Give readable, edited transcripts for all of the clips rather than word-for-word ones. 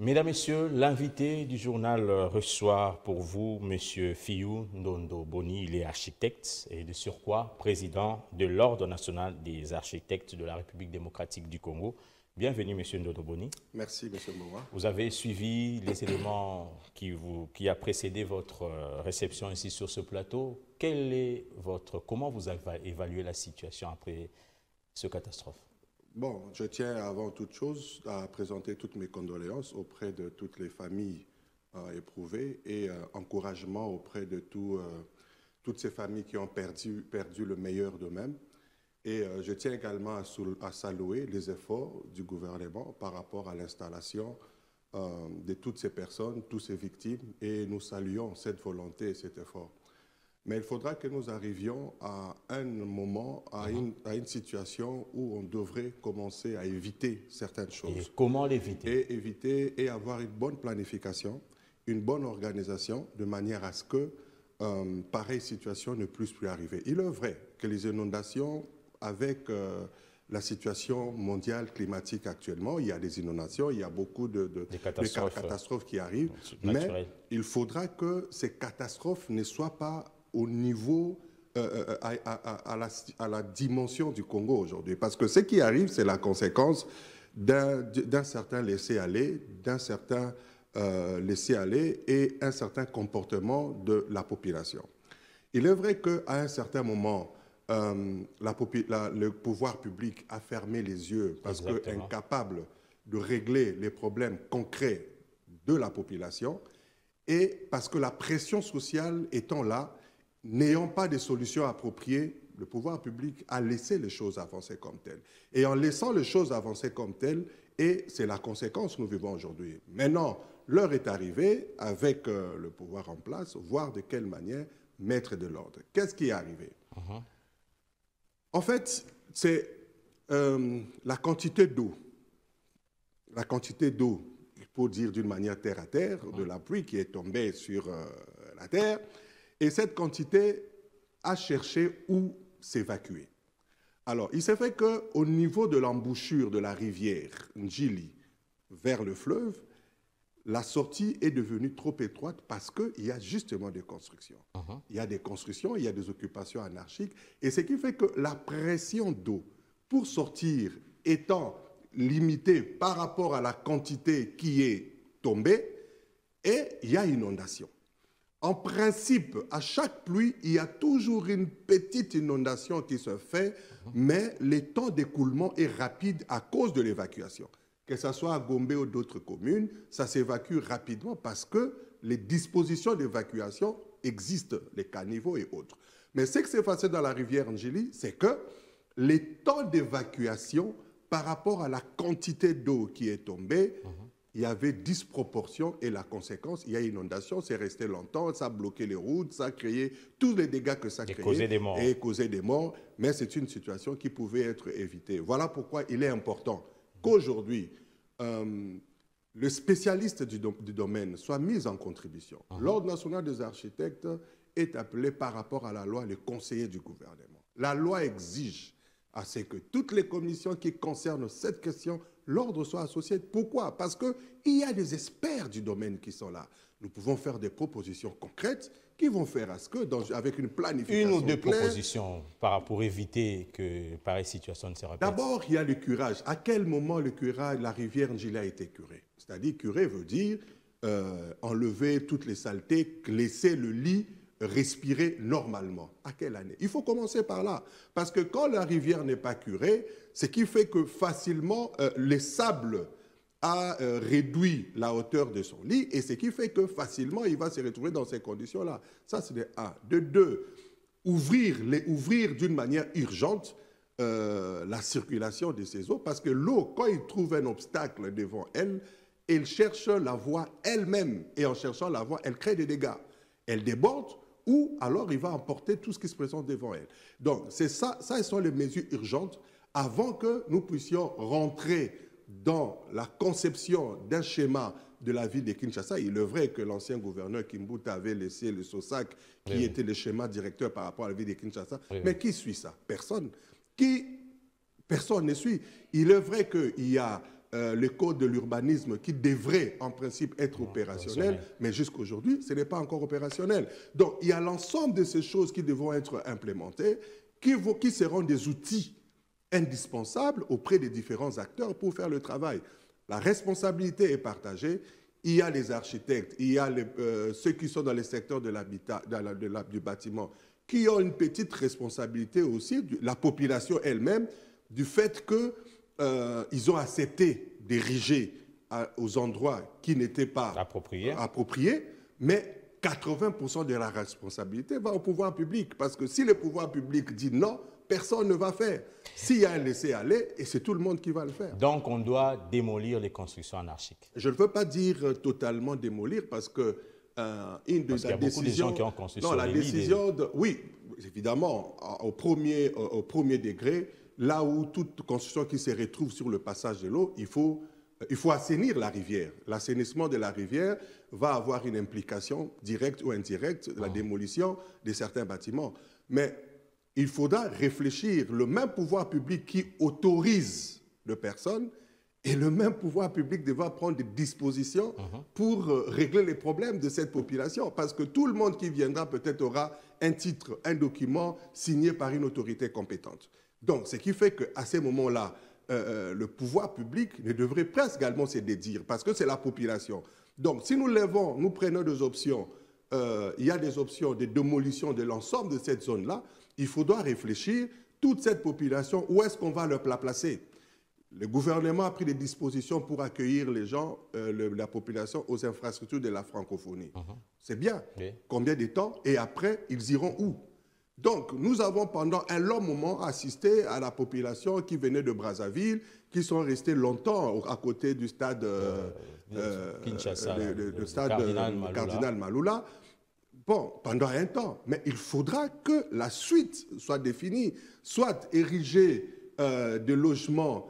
Mesdames, Messieurs, l'invité du journal reçoit pour vous M. Fiyou Ndondo Boni. Il est architecte et de surcroît président de l'Ordre national des architectes de la République démocratique du Congo. Bienvenue M. Ndondo Boni. Merci M. Moura. Vous avez suivi les éléments qui a précédé votre réception ici sur ce plateau. Comment vous avez évalué la situation après ce catastrophe? Bon, je tiens avant toute chose à présenter toutes mes condoléances auprès de toutes les familles éprouvées et encouragement auprès de toutes ces familles qui ont perdu le meilleur d'eux-mêmes. Et je tiens également à saluer les efforts du gouvernement par rapport à l'installation de toutes ces personnes, toutes ces victimes, et nous saluons cette volonté et cet effort. Mais il faudra que nous arrivions à un moment, à une situation où on devrait commencer à éviter certaines choses. Et comment l'éviter? Et éviter et avoir une bonne planification, une bonne organisation, de manière à ce que pareille situation ne puisse plus arriver. Il est vrai que les inondations, avec la situation mondiale climatique actuellement, il y a des inondations, il y a beaucoup de catastrophes qui arrivent, mais il faudra que ces catastrophes ne soient pas au niveau, à la dimension du Congo aujourd'hui. Parce que ce qui arrive, c'est la conséquence d'un certain laisser-aller, et un certain comportement de la population. Il est vrai qu'à un certain moment, le pouvoir public a fermé les yeux parce qu'incapable de régler les problèmes concrets de la population et parce que la pression sociale étant là, n'ayant pas de solutions appropriées, le pouvoir public a laissé les choses avancer comme telles. Et en laissant les choses avancer comme telles, et c'est la conséquence que nous vivons aujourd'hui. Maintenant, l'heure est arrivée, avec le pouvoir en place, voir de quelle manière mettre de l'ordre. Qu'est-ce qui est arrivé? En fait, c'est la quantité d'eau. La quantité d'eau, il faut dire d'une manière terre à terre, de la pluie qui est tombée sur la terre. Et cette quantité a cherché où s'évacuer. Alors, il s'est fait qu'au niveau de l'embouchure de la rivière Njili vers le fleuve, la sortie est devenue trop étroite parce qu'il y a justement des constructions. Il y a des constructions, il y a des occupations anarchiques. Et ce qui fait que la pression d'eau pour sortir étant limitée par rapport à la quantité qui est tombée, et il y a inondation. En principe, à chaque pluie, il y a toujours une petite inondation qui se fait, mais le temps d'écoulement est rapide à cause de l'évacuation. Que ce soit à Gombe ou d'autres communes, ça s'évacue rapidement parce que les dispositions d'évacuation existent, les caniveaux et autres. Mais ce qui s'est passé dans la rivière Njili, c'est que les temps d'évacuation par rapport à la quantité d'eau qui est tombée, il y avait disproportion et la conséquence, il y a inondation, c'est resté longtemps, ça a bloqué les routes, ça a créé tous les dégâts que ça a créé. Et causé des morts. Mais c'est une situation qui pouvait être évitée. Voilà pourquoi il est important qu'aujourd'hui, le spécialiste du domaine soit mis en contribution. L'Ordre national des architectes est appelé par rapport à la loi le conseiller du gouvernement. La loi exige à ce que toutes les commissions qui concernent cette question, l'ordre soit associé. Pourquoi? Parce qu'il y a des experts du domaine qui sont là. Nous pouvons faire des propositions concrètes qui vont faire à ce que, avec une planification une ou deux claire, propositions pour éviter que pareille situation ne se répète. D'abord, il y a le curage. À quel moment le curage, la rivière Njili a été curée? C'est-à-dire, curer veut dire enlever toutes les saletés, laisser le lit respirer normalement. À quelle année? Il faut commencer par là. Parce que quand la rivière n'est pas curée, ce qui fait que facilement, les sables a réduit la hauteur de son lit et ce qui fait que facilement, il va se retrouver dans ces conditions-là. Ça, c'est de un. De deux, ouvrir d'une manière urgente la circulation de ces eaux parce que l'eau, quand il trouve un obstacle devant elle, elle cherche la voie elle-même et en cherchant la voie, elle crée des dégâts. Elle déborde ou alors il va emporter tout ce qui se présente devant elle. Donc, c'est ça, ce sont les mesures urgentes avant que nous puissions rentrer dans la conception d'un schéma de la ville de Kinshasa. Il est vrai que l'ancien gouverneur Kimbuta avait laissé le SOSAC qui était le schéma directeur par rapport à la ville de Kinshasa. Mais qui suit ça? Personne. Personne ne suit. Il est vrai qu'il y a le code de l'urbanisme qui devrait en principe être opérationnel, mais jusqu'aujourd'hui, ce n'est pas encore opérationnel. Donc, il y a l'ensemble de ces choses qui devront être implémentées, qui seront des outils indispensables auprès des différents acteurs pour faire le travail. La responsabilité est partagée. Il y a les architectes, il y a ceux qui sont dans les secteurs de l'habitat, du bâtiment, qui ont une petite responsabilité aussi, la population elle-même, du fait qu'ils ont accepté d'ériger aux endroits qui n'étaient pas appropriés, mais 80% de la responsabilité va au pouvoir public. Parce que si le pouvoir public dit non, personne ne va faire. S'il y a un laisser-aller, et c'est tout le monde qui va le faire. Donc, on doit démolir les constructions anarchiques. Je ne veux pas dire totalement démolir, parce que il y a beaucoup de gens qui ont construit sur les décision oui, évidemment, au premier degré, là où toute construction qui se retrouve sur le passage de l'eau, il faut assainir la rivière. L'assainissement de la rivière va avoir une implication directe ou indirecte de la démolition de certains bâtiments. Mais il faudra réfléchir, le même pouvoir public qui autorise les personnes et le même pouvoir public devra prendre des dispositions pour régler les problèmes de cette population. Parce que tout le monde qui viendra peut-être aura un titre, un document signé par une autorité compétente. Donc, ce qui fait qu'à ces moments-là, le pouvoir public ne devrait presque également se dédire, parce que c'est la population. Donc, si nous prenons des options, il y a des options de démolition de l'ensemble de cette zone-là, il faudra réfléchir, toute cette population, où est-ce qu'on va la placer? Le gouvernement a pris des dispositions pour accueillir les gens, la population, aux infrastructures de la francophonie. C'est bien. Oui. Combien de temps? Et après, ils iront où? Donc, nous avons pendant un long moment assisté à la population qui venait de Brazzaville, qui sont restés longtemps à côté du stade Kinshasa, le stade Cardinal Maloula. Bon, pendant un temps. Mais il faudra que la suite soit définie, soit ériger des logements,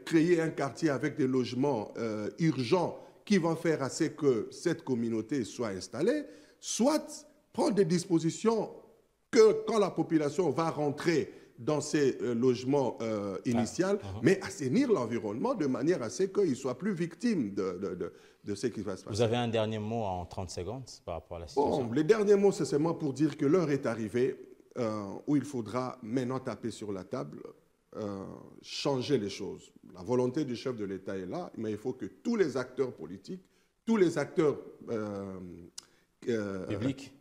créer un quartier avec des logements urgents qui vont faire à ce que cette communauté soit installée, soit prendre des dispositions que quand la population va rentrer dans ces logements initiaux, mais assainir l'environnement de manière à ce qu'ils ne soient plus victimes de ce qui va se passer. Vous avez un dernier mot en 30 secondes par rapport à la situation? Bon, le dernier mot, c'est seulement pour dire que l'heure est arrivée où il faudra maintenant taper sur la table, changer les choses. La volonté du chef de l'État est là, mais il faut que tous les acteurs politiques, tous les acteurs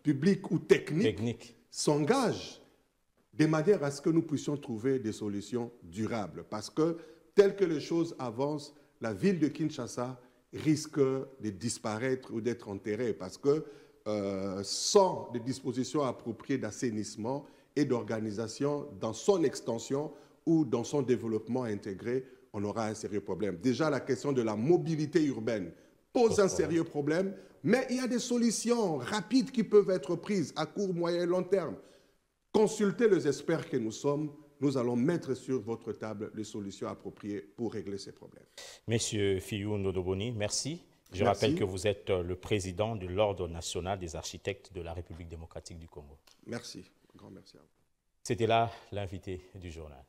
publics ou techniques s'engagent de manière à ce que nous puissions trouver des solutions durables. Parce que, telles que les choses avancent, la ville de Kinshasa risque de disparaître ou d'être enterrée. Parce que sans des dispositions appropriées d'assainissement et d'organisation dans son extension ou dans son développement intégré, on aura un sérieux problème. Déjà, la question de la mobilité urbaine pose un sérieux problème, mais il y a des solutions rapides qui peuvent être prises à court, moyen et long terme. Consultez les experts que nous sommes, nous allons mettre sur votre table les solutions appropriées pour régler ces problèmes. Monsieur Fiyou Ndondoboni, merci. Je rappelle que vous êtes le président de l'Ordre national des architectes de la République démocratique du Congo. Merci, un grand merci à vous. C'était là l'invité du journal.